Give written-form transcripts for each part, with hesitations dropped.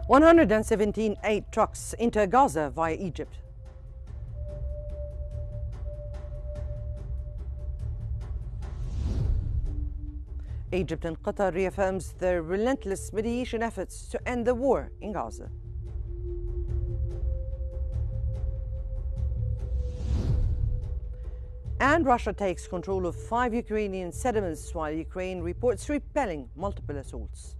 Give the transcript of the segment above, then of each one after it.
117 aid trucks enter Gaza via Egypt. Egypt and Qatar reaffirms their relentless mediation efforts to end the war in Gaza. And Russia takes control of 5 Ukrainian settlements while Ukraine reports repelling multiple assaults.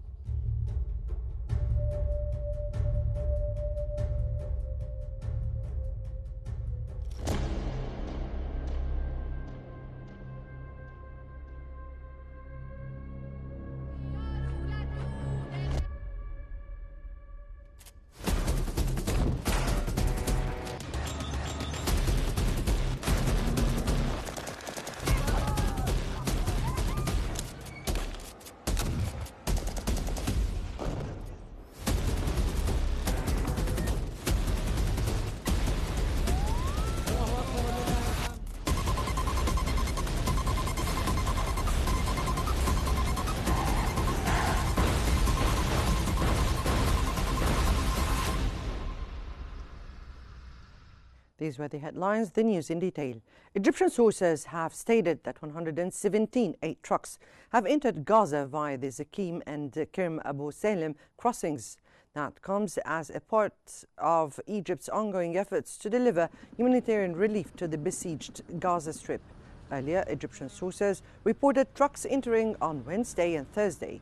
These were the headlines, the news in detail. Egyptian sources have stated that 117 aid trucks have entered Gaza via the Zakim and Kerm Abu Salem crossings. That comes as a part of Egypt's ongoing efforts to deliver humanitarian relief to the besieged Gaza Strip. Earlier, Egyptian sources reported trucks entering on Wednesday and Thursday.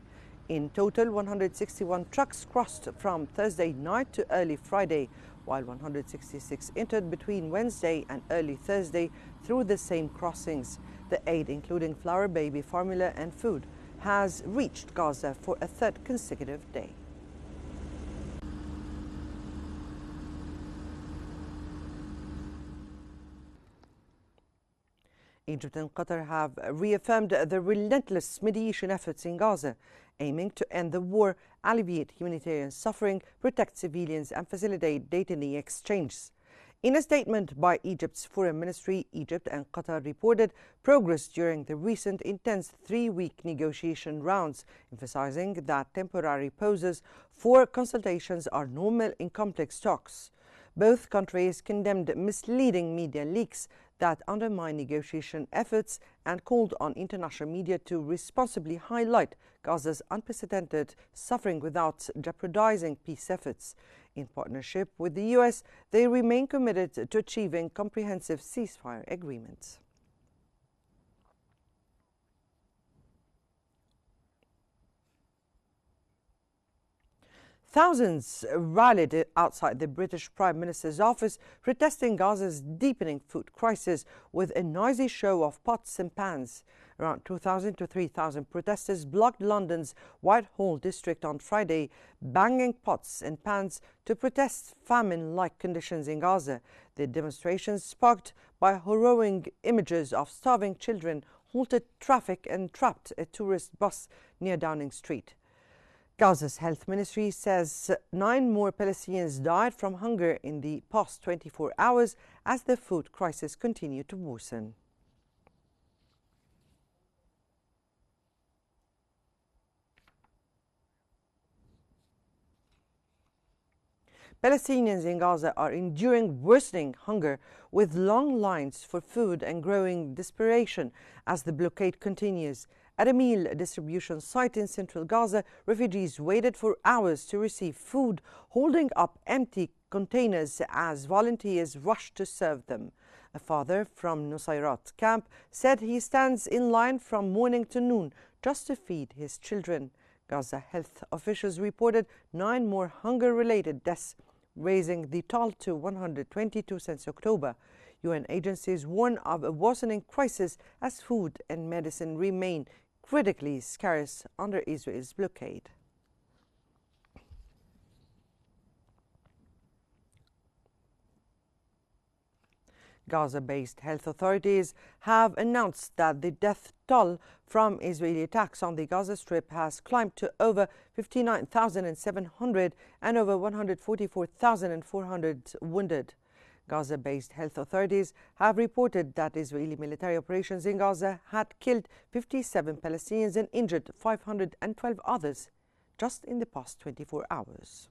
In total, 161 trucks crossed from Thursday night to early Friday, while 166 entered between Wednesday and early Thursday through the same crossings. The aid, including flour, baby formula and food, has reached Gaza for a third consecutive day. Egypt and Qatar have reaffirmed their relentless mediation efforts in Gaza, aiming to end the war, alleviate humanitarian suffering, protect civilians, and facilitate detainee exchanges. In a statement by Egypt's Foreign Ministry, Egypt and Qatar reported progress during the recent intense 3-week negotiation rounds, emphasizing that temporary pauses for consultations are normal in complex talks. Both countries condemned misleading media leaks that undermine negotiation efforts and called on international media to responsibly highlight Gaza's unprecedented suffering without jeopardizing peace efforts. In partnership with the US, they remain committed to achieving comprehensive ceasefire agreements. Thousands rallied outside the British Prime Minister's office, protesting Gaza's deepening food crisis with a noisy show of pots and pans. Around 2,000 to 3,000 protesters blocked London's Whitehall district on Friday, banging pots and pans to protest famine-like conditions in Gaza. The demonstrations, sparked by harrowing images of starving children, halted traffic and trapped a tourist bus near Downing Street. Gaza's health ministry says 9 more Palestinians died from hunger in the past 24 hours as the food crisis continued to worsen. Palestinians in Gaza are enduring worsening hunger with long lines for food and growing desperation as the blockade continues. At a meal distribution site in central Gaza, refugees waited for hours to receive food, holding up empty containers as volunteers rushed to serve them. A father from Nusayrat camp said he stands in line from morning to noon just to feed his children. Gaza health officials reported 9 more hunger-related deaths, raising the toll to 122 since October. UN agencies warn of a worsening crisis as food and medicine remain critically scarce under Israel's blockade. Gaza-based health authorities have announced that the death toll from Israeli attacks on the Gaza Strip has climbed to over 59,700 and over 144,400 wounded. Gaza-based health authorities have reported that Israeli military operations in Gaza had killed 57 Palestinians and injured 512 others just in the past 24 hours.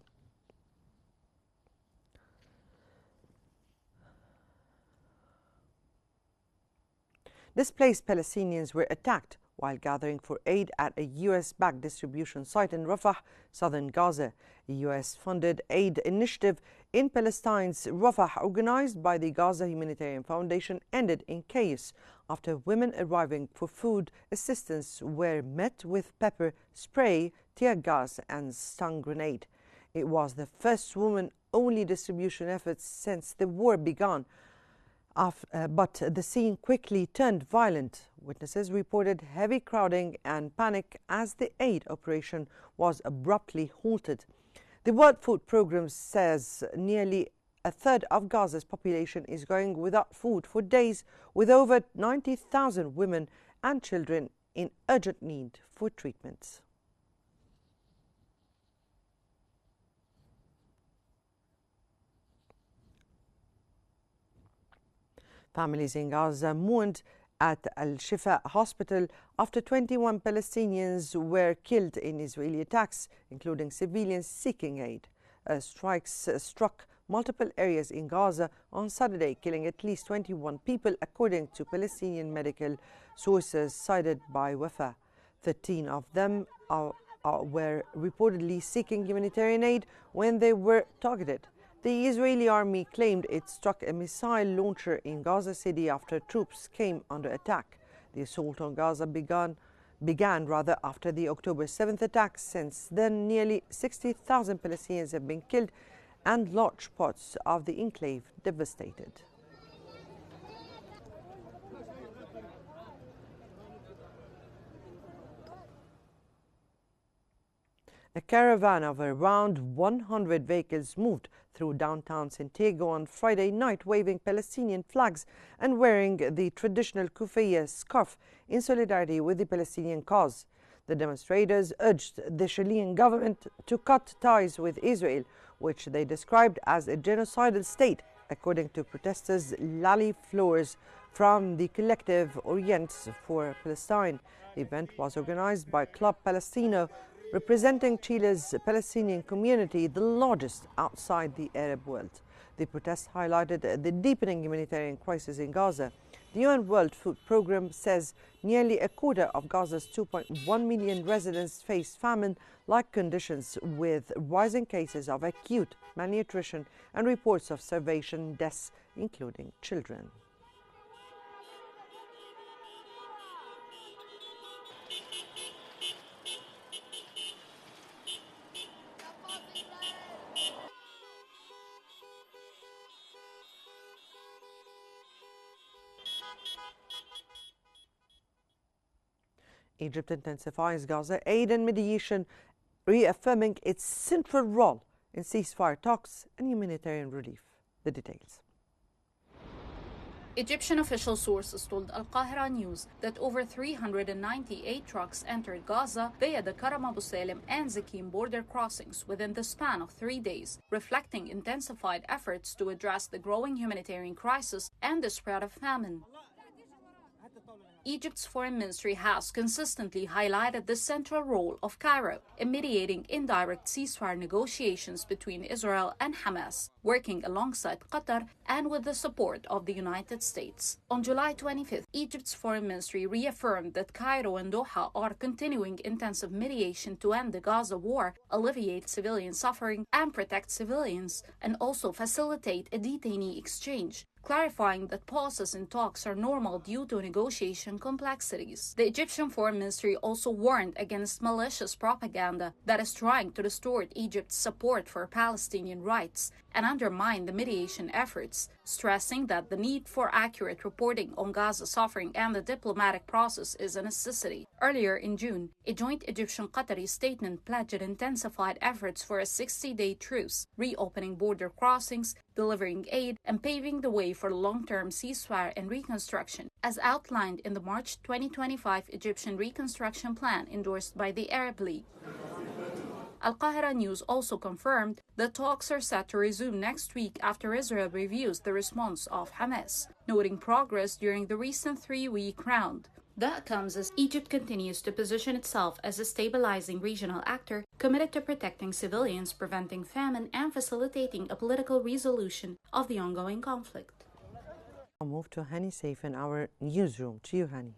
Displaced Palestinians were attacked while gathering for aid at a U.S.-backed distribution site in Rafah, southern Gaza. A U.S.-funded aid initiative in Palestine's Rafah, organized by the Gaza Humanitarian Foundation, ended in chaos after women arriving for food assistance were met with pepper spray, tear gas and stun grenade. It was the first woman-only distribution effort since the war began. But the scene quickly turned violent. Witnesses reported heavy crowding and panic as the aid operation was abruptly halted. The World Food Programme says nearly a third of Gaza's population is going without food for days, with over 90,000 women and children in urgent need for treatment. Families in Gaza mourned at Al-Shifa hospital after 21 Palestinians were killed in Israeli attacks, including civilians seeking aid. Strikes struck multiple areas in Gaza on Saturday, killing at least 21 people, according to Palestinian medical sources cited by Wafa. 13 of them were reportedly seeking humanitarian aid when they were targeted. The Israeli army claimed it struck a missile launcher in Gaza City after troops came under attack. The assault on Gaza began after the October 7th attack. Since then, nearly 60,000 Palestinians have been killed and large parts of the enclave devastated. A caravan of around 100 vehicles moved through downtown Santiago on Friday night, waving Palestinian flags and wearing the traditional kufiyya scarf in solidarity with the Palestinian cause. The demonstrators urged the Chilean government to cut ties with Israel, which they described as a genocidal state, according to protesters Lali Flores from the collective Orients for Palestine. The event was organized by Club Palestino, representing Chile's Palestinian community, the largest outside the Arab world. The protests highlighted the deepening humanitarian crisis in Gaza. The UN World Food Programme says nearly a quarter of Gaza's 2.1 million residents face famine-like conditions, with rising cases of acute malnutrition and reports of starvation deaths, including children. Egypt intensifies Gaza aid and mediation, reaffirming its central role in ceasefire talks and humanitarian relief. The details. Egyptian official sources told Qnews that over 398 trucks entered Gaza via the Karam Abu Salim and Zakim border crossings within the span of 3 days, reflecting intensified efforts to address the growing humanitarian crisis and the spread of famine. Egypt's foreign ministry has consistently highlighted the central role of Cairo in mediating indirect ceasefire negotiations between Israel and Hamas, working alongside Qatar and with the support of the United States. On July 25th, Egypt's foreign ministry reaffirmed that Cairo and Doha are continuing intensive mediation to end the Gaza war, alleviate civilian suffering, and protect civilians, and also facilitate a detainee exchange, clarifying that pauses in talks are normal due to negotiation complexities. The Egyptian Foreign Ministry also warned against malicious propaganda that is trying to distort Egypt's support for Palestinian rights and undermine the mediation efforts, stressing that the need for accurate reporting on Gaza suffering and the diplomatic process is a necessity. Earlier in June, a joint Egyptian-Qatari statement pledged intensified efforts for a 60-day truce, reopening border crossings, delivering aid, and paving the way for long-term ceasefire and reconstruction, as outlined in the March 2025 Egyptian Reconstruction Plan endorsed by the Arab League. Qnews also confirmed that talks are set to resume next week after Israel reviews the response of Hamas, noting progress during the recent 3-week round. That comes as Egypt continues to position itself as a stabilizing regional actor committed to protecting civilians, preventing famine, and facilitating a political resolution of the ongoing conflict. I'll move to Hani Saif in our newsroom. To you, Hani.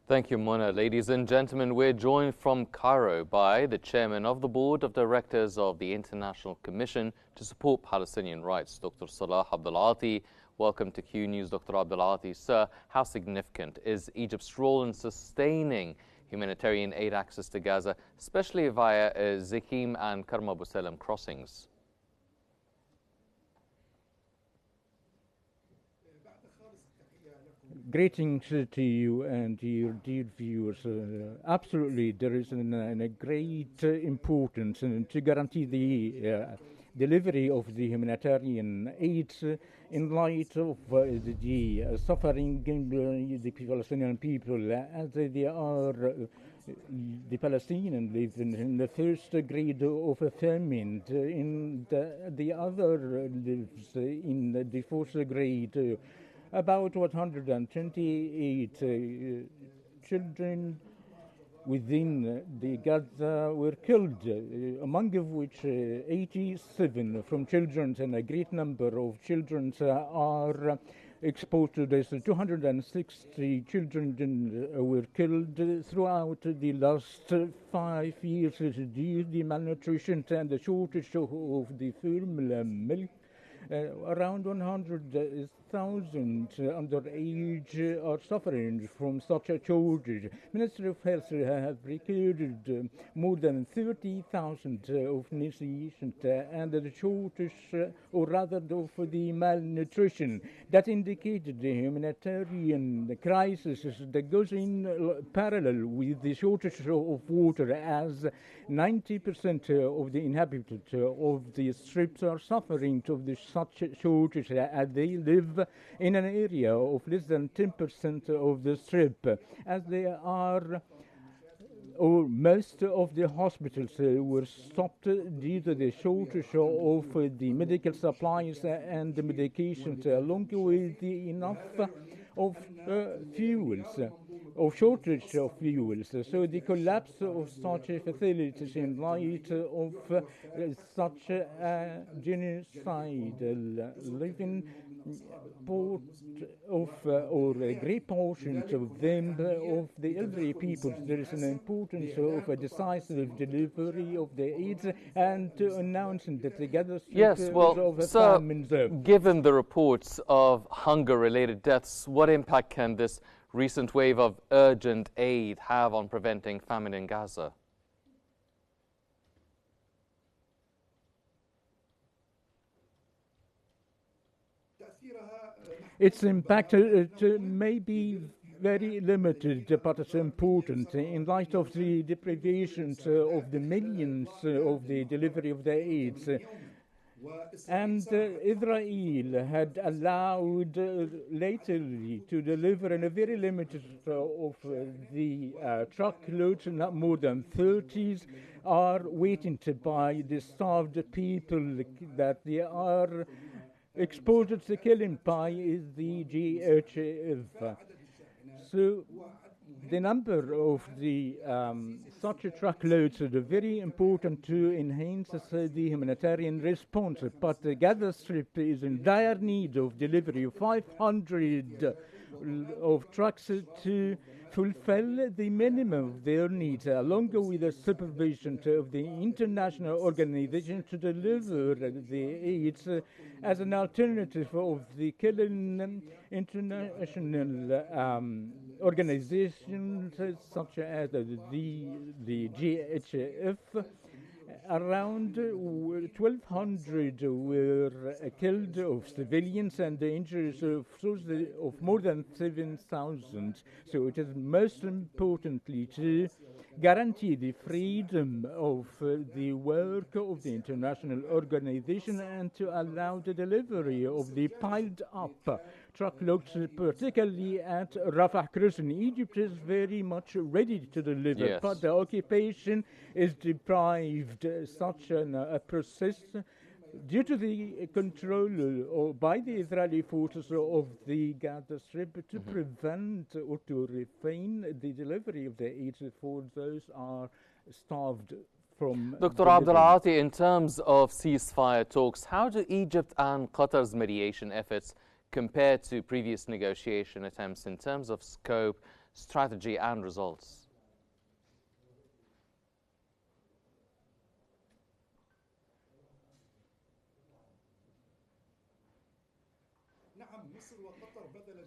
Thank you, Mona. Ladies and gentlemen, we're joined from Cairo by the chairman of the board of directors of the International Commission to Support Palestinian Rights, Dr. Salah Abdel-Ati. Welcome to Q News, Dr. Abdel-Ati. Sir, how significant is Egypt's role in sustaining humanitarian aid access to Gaza, especially via Zekim and Karma Abu Salam crossings? Greetings to you and your dear viewers. Absolutely, there is a great importance to guarantee the delivery of the humanitarian aid in light of the suffering the Palestinian people, as they are. The Palestinians live in the first grade of a famine, and the other lives in the fourth grade. About 128 children within the Gaza were killed, among of which 87 from children, and a great number of children are exposed to this. 260 children were killed throughout the last 5 years due to the malnutrition and the shortage of the formula milk. Around 100,000 underage are suffering from such a shortage. Ministry of Health have recorded more than 30,000 of initiation and the shortage, or rather of the malnutrition. That indicated the humanitarian crisis that goes in parallel with the shortage of water, as 90% of the inhabitants of the strips are suffering of such shortage, as they live in an area of less than 10% of the strip, as they are, or most of the hospitals were stopped due to the shortage of the medical supplies and the medications, along with the enough of fuels, of shortage of fuels. So the collapse of such facilities in light of such a genocidal living part of, or a great portion of them, of the elderly people. There is an importance of a decisive delivery of the aid and to announcing that the Gaza Strip of a famine zone. Given the reports of hunger-related deaths, what impact can this recent wave of urgent aid have on preventing famine in Gaza? Its impact may be very limited, but it's important in light of the deprivations of the millions of the delivery of the aid. And Israel had allowed lately to deliver in a very limited of the truckloads, not more than 30, are waiting to buy the starved people that they are exposed to killing by is the GHF. So the number of the such truckloads is very important to enhance the humanitarian response. But the Gaza Strip is in dire need of delivery of 500 of trucks to fulfill the minimum of their needs, along with the supervision of the international organization to deliver the aid as an alternative of the killing international organizations such as the GHF. Around 1,200 were killed of civilians and the injuries of more than 7,000. So it is most importantly to guarantee the freedom of the work of the international organization and to allow the delivery of the piled up truckloads, particularly at Rafah crossing. Egypt is very much ready to deliver, yes, but the occupation is deprived such a process due to the control by the Israeli forces of the Gaza Strip to prevent or to refrain the delivery of the aid for those who are starved from. Dr. Abdel-Ati, in terms of ceasefire talks, how do Egypt and Qatar's mediation efforts compared to previous negotiation attempts in terms of scope, strategy and results?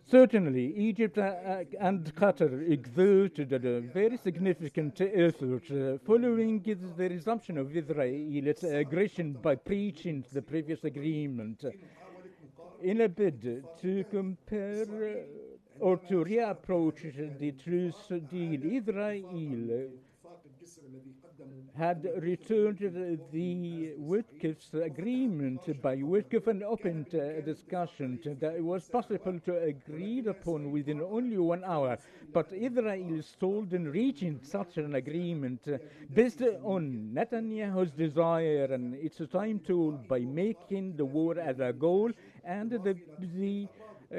Certainly, Egypt and Qatar exerted a very significant effort following the resumption of Israel's aggression by breaching the previous agreement in a bid to compare or to reapproach the truce deal. Israel had returned the Witkoff's agreement by Witkoff and opened a discussion that was possible to agree upon within only 1 hour. But Israel stalled in reaching such an agreement based on Netanyahu's desire and its time tool by making the war as a goal and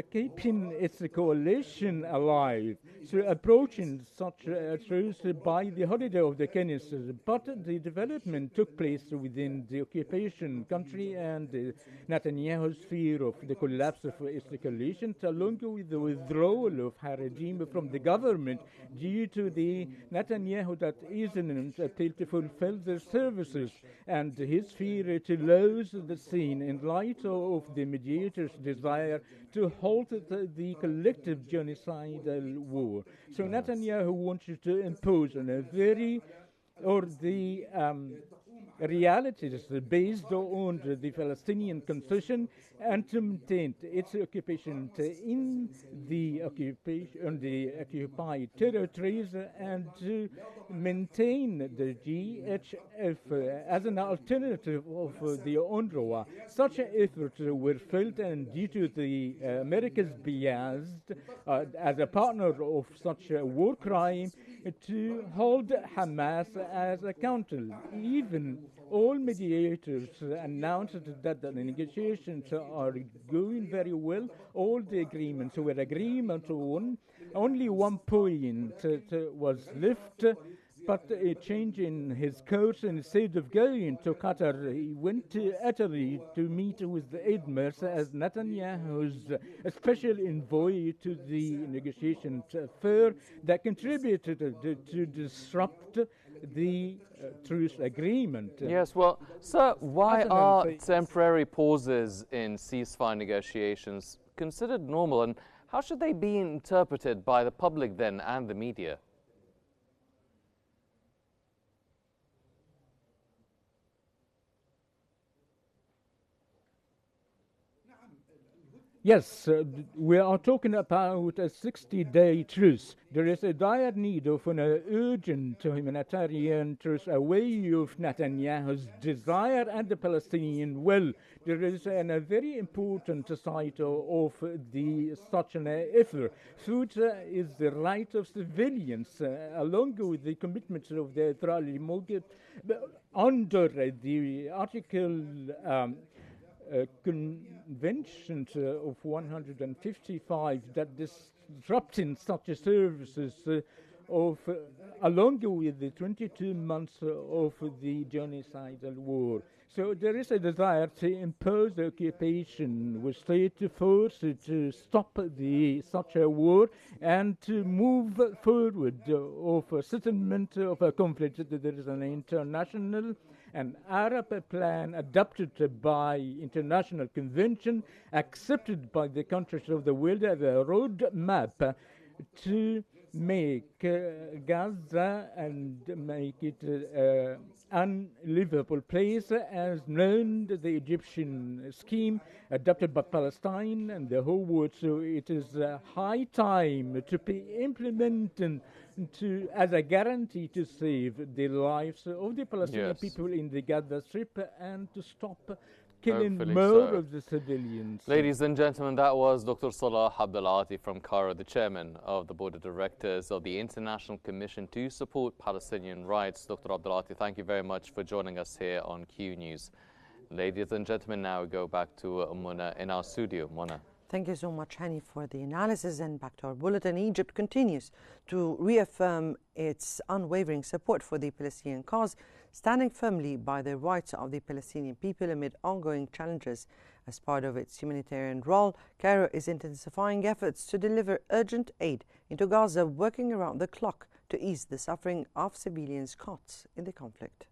keeping its coalition alive. So approaching such a truce by the holiday of the Qnews, but the development took place within the occupation country and Netanyahu's fear of the collapse of its coalition, along with the withdrawal of her regime from the government due to the Netanyahu that isn't able to fulfill their services, and his fear to lose the scene in light of the mediator's desire to halt the collective genocidal war. So Netanyahu wanted to impose on a the realities based on the Palestinian concession and to maintain its occupation in the occupied territories and to maintain the GHF as an alternative of the UNRWA. Such efforts were felt, and due to the America's bias as a partner of such a war crime, to hold Hamas as accountable. Even all mediators announced that the negotiations are going very well. All the agreements were agreement on. Only 1 point was left, but a change in his course. Instead of going to Qatar, he went to Italy to meet with Edmers as Netanyahu's special envoy to the negotiations affair that contributed to disrupt the truce agreement. Yes, well, sir, why are temporary pauses in ceasefire negotiations considered normal, and how should they be interpreted by the public then and the media? Yes, we are talking about a 60-day truce. There is a dire need of an urgent humanitarian truce away of Netanyahu's desire and the Palestinian will. There is a very important side of such an effort. Food is the right of civilians, along with the commitments of the Israeli Mogad under the Article Convention of 155 that disrupting such services along with the 22 months of the genocidal war. So there is a desire to impose the occupation with state force to stop such a war and to move forward of a settlement of a conflict. There is an Arab plan adopted by international convention, accepted by the countries of the world as a roadmap to make Gaza and make it unlivable place as known the Egyptian scheme adopted by Palestine and the whole world. So it is high time to be implemented as a guarantee to save the lives of the Palestinian people in the Gaza Strip and to stop killing more of the civilians. Ladies and gentlemen, that was Dr. Salah Abdel-Aati from Cairo, the chairman of the board of directors of the International Commission to Support Palestinian Rights. Dr. Abdel-Aati, thank you very much for joining us here on Q News. Ladies and gentlemen, now we go back to Mona in our studio. Mona. Thank you so much, Hani, for the analysis. And back to our bulletin. Egypt continues to reaffirm its unwavering support for the Palestinian cause, standing firmly by the rights of the Palestinian people amid ongoing challenges As part of its humanitarian role, Cairo is intensifying efforts to deliver urgent aid into Gaza, working around the clock to ease the suffering of civilians caught in the conflict.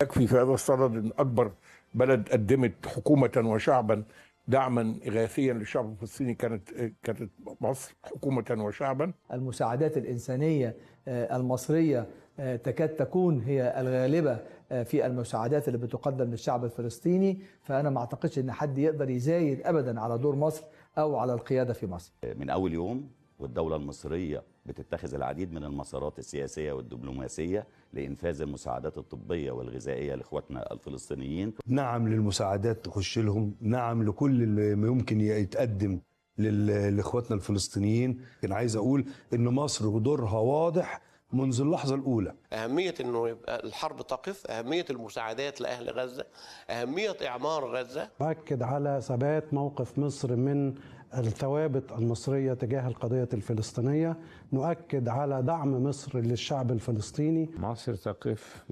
يكفي في هذا الصدد أن أكبر بلد قدمت حكومة وشعبا دعما إغاثيا للشعب الفلسطيني كانت مصر حكومة وشعبا. المساعدات الإنسانية المصرية تكاد تكون هي الغالبة في المساعدات اللي بتقدم للشعب الفلسطيني، فأنا ما أعتقدش أن حد يقدر يزايد أبدا على دور مصر أو على القيادة في مصر. من أول يوم والدولة المصرية بتتخذ العديد من المسارات السياسية والدبلوماسية لإنفاذ المساعدات الطبية والغذائية لإخواتنا الفلسطينيين. نعم للمساعدات تخش لهم، نعم لكل اللي ممكن يتقدم لإخواتنا الفلسطينيين. أنا عايز أقول إن مصر دورها واضح منذ اللحظة الأولى. أهمية أنه يبقى الحرب تقف، أهمية المساعدات لأهل غزة، أهمية إعمار غزة. أؤكد على ثبات موقف مصر من الثوابت المصرية تجاه القضية الفلسطينية، نؤكد على دعم مصر للشعب الفلسطيني. مصر تقف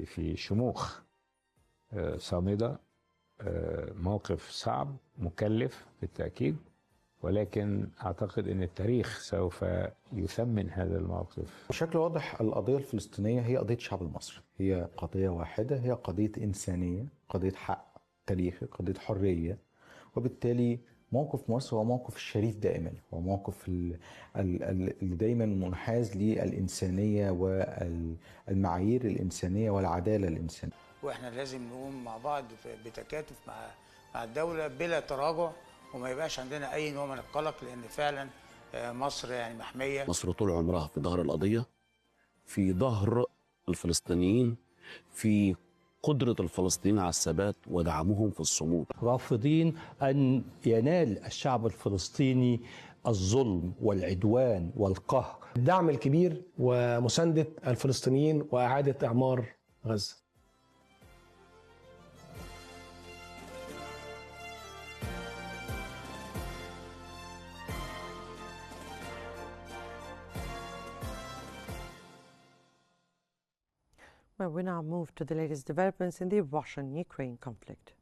في شموخ صامدة، موقف صعب مكلف بالتأكيد، ولكن أعتقد أن التاريخ سوف يثمن هذا الموقف. بشكل واضح القضية الفلسطينية هي قضية الشعب المصري، هي قضية واحدة، هي قضية إنسانية، قضية حق تاريخي، قضية حرية، وبالتالي موقف مصر هو موقف الشريف دائما، هو موقف اللي دايما منحاز للإنسانية والمعايير الإنسانية والعدالة الإنسانية. وإحنا لازم نقوم مع بعض بتكاتف مع الدولة بلا تراجع، وما يبقاش عندنا أي نوع من القلق، لأن فعلا مصر يعني محمية. مصر طول عمرها في ظهر القضية، في ظهر الفلسطينيين، في قدرة الفلسطينيين على الثبات ودعمهم في الصمود. رافضين أن ينال الشعب الفلسطيني الظلم والعدوان والقهر. الدعم الكبير ومساندة الفلسطينيين وإعادة إعمار غزة. Well, we now move to the latest developments in the Russian-Ukraine conflict.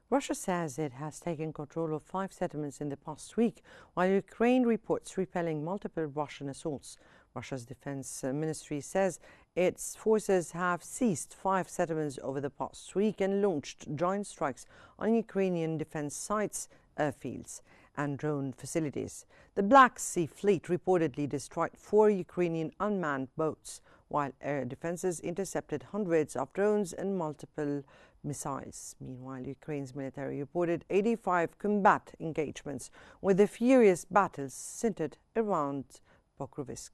Russia says it has taken control of 5 settlements in the past week, while Ukraine reports repelling multiple Russian assaults. Russia's defense ministry says its forces have seized 5 settlements over the past week and launched joint strikes on Ukrainian defense sites, airfields, and drone facilities. The Black Sea Fleet reportedly destroyed 4 Ukrainian unmanned boats, while air defenses intercepted hundreds of drones and multiple missiles. Meanwhile, Ukraine's military reported 85 combat engagements, with the furious battles centered around Pokrovsk.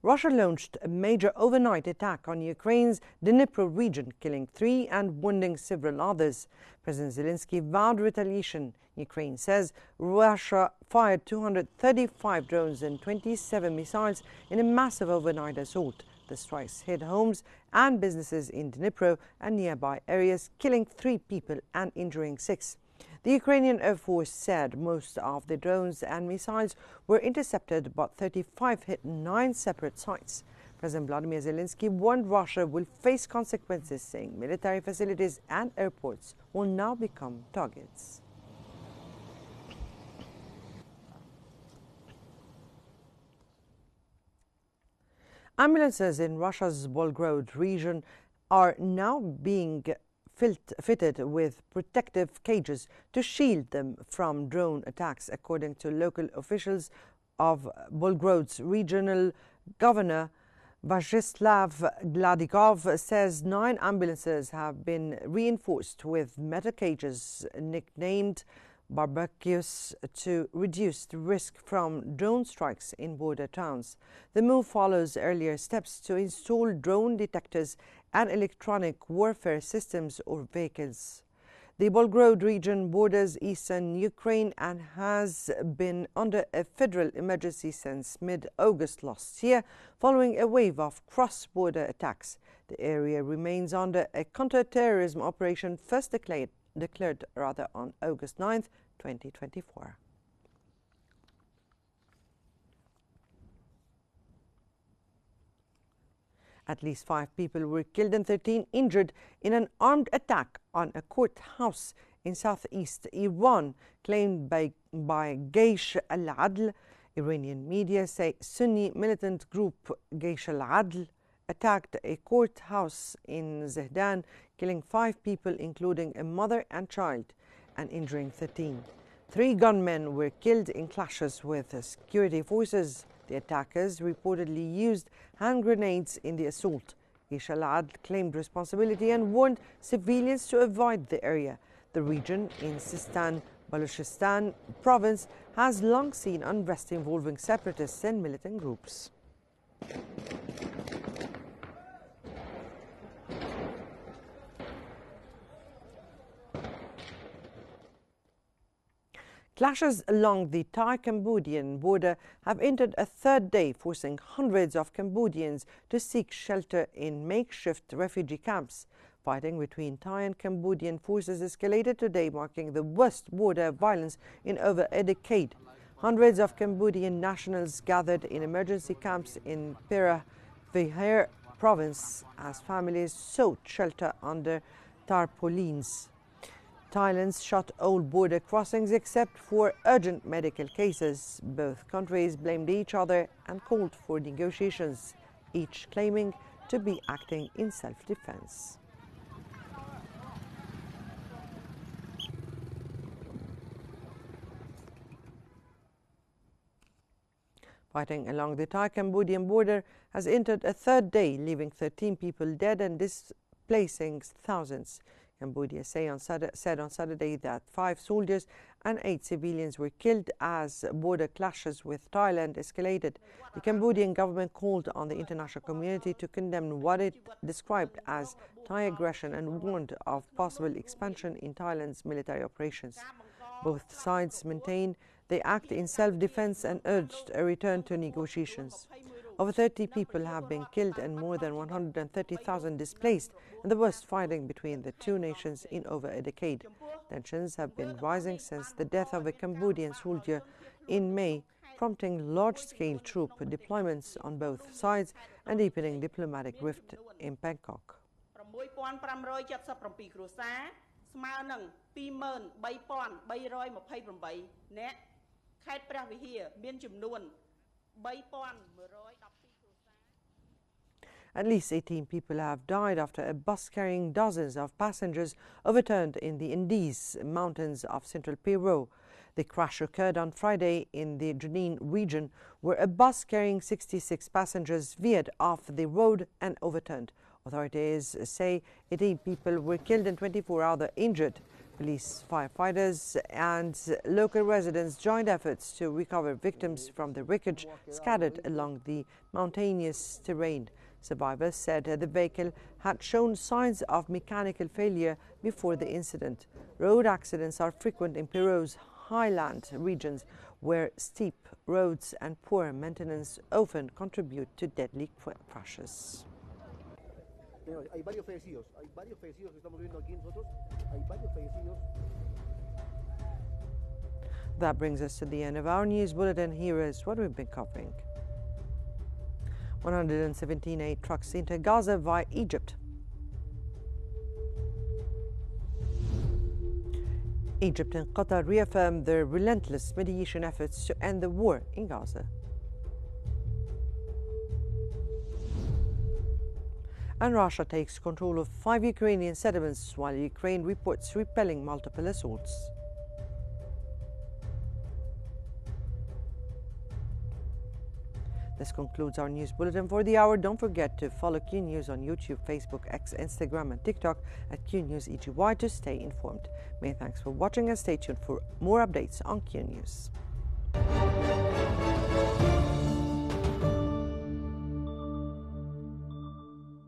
Russia launched a major overnight attack on Ukraine's Dnipro region, killing 3 and wounding several others. President Zelensky vowed retaliation. Ukraine says Russia fired 235 drones and 27 missiles in a massive overnight assault. The strikes hit homes and businesses in Dnipro and nearby areas, killing 3 people and injuring 6. The Ukrainian Air Force said most of the drones and missiles were intercepted, but 35 hit 9 separate sites. President Vladimir Zelensky warned Russia will face consequences, saying military facilities and airports will now become targets. Ambulances in Russia's Volgograd region are now being fitted with protective cages to shield them from drone attacks, according to local officials of Volgograd's regional governor Vyacheslav Gladikov says 9 ambulances have been reinforced with metal cages nicknamed barbecues to reduce the risk from drone strikes in border towns. The move follows earlier steps to install drone detectors and electronic warfare systems or vehicles. The Belgorod region borders eastern Ukraine and has been under a federal emergency since mid-August last year, following a wave of cross-border attacks. The area remains under a counter-terrorism operation first declared on August 9, 2024. At least 5 people were killed and 13 injured in an armed attack on a courthouse in southeast Iran, claimed by Gaish al-Adl. Iranian media say Sunni militant group Gaish al-Adl attacked a courthouse in Zehdan, killing 5 people, including a mother and child, and injuring 13. 3 gunmen were killed in clashes with security forces. The attackers reportedly used hand grenades in the assault. Gaish al-Adl claimed responsibility and warned civilians to avoid the area. The region in Sistan-Balochistan province has long seen unrest involving separatists and militant groups. Clashes along the Thai-Cambodian border have entered a 3rd day, forcing hundreds of Cambodians to seek shelter in makeshift refugee camps. Fighting between Thai and Cambodian forces escalated today, marking the worst border violence in over a decade. Hundreds of Cambodian nationals gathered in emergency camps in Pera Vihear province as families sought shelter under tarpaulins. Thailand shut all border crossings except for urgent medical cases. Both countries blamed each other and called for negotiations, each claiming to be acting in self-defense. Fighting along the Thai-Cambodian border has entered a 3rd day, leaving 13 people dead and displacing thousands. Cambodia said on Saturday that 5 soldiers and 8 civilians were killed as border clashes with Thailand escalated. The Cambodian government called on the international community to condemn what it described as Thai aggression and warned of possible expansion in Thailand's military operations. Both sides maintained they act in self-defense and urged a return to negotiations. Over 30 people have been killed and more than 130,000 displaced in the worst fighting between the 2 nations in over a decade. Tensions have been rising since the death of a Cambodian soldier in May, prompting large-scale troop deployments on both sides and deepening diplomatic rift in Bangkok. At least 18 people have died after a bus carrying dozens of passengers overturned in the Andes mountains of central Peru. The crash occurred on Friday in the Junín region, where a bus carrying 66 passengers veered off the road and overturned. Authorities say 18 people were killed and 24 others injured. Police, firefighters and local residents joined efforts to recover victims from the wreckage scattered along the mountainous terrain. Survivors said the vehicle had shown signs of mechanical failure before the incident. Road accidents are frequent in Peru's highland regions, where steep roads and poor maintenance often contribute to deadly crashes. Hay varios fallecidos que estamos viendo aquí nosotros, hay varios fallecidos. That brings us to the end of our news bulletin. Here is what we've been covering. 117 aid trucks enter Gaza via Egypt. Egypt and Qatar reaffirmed their relentless mediation efforts to end the war in Gaza. And Russia takes control of 5 Ukrainian settlements, while Ukraine reports repelling multiple assaults. This concludes our news bulletin for the hour. Don't forget to follow Q News on YouTube, Facebook, X, Instagram, and TikTok at Q News EGY to stay informed. Many thanks for watching and stay tuned for more updates on Q News.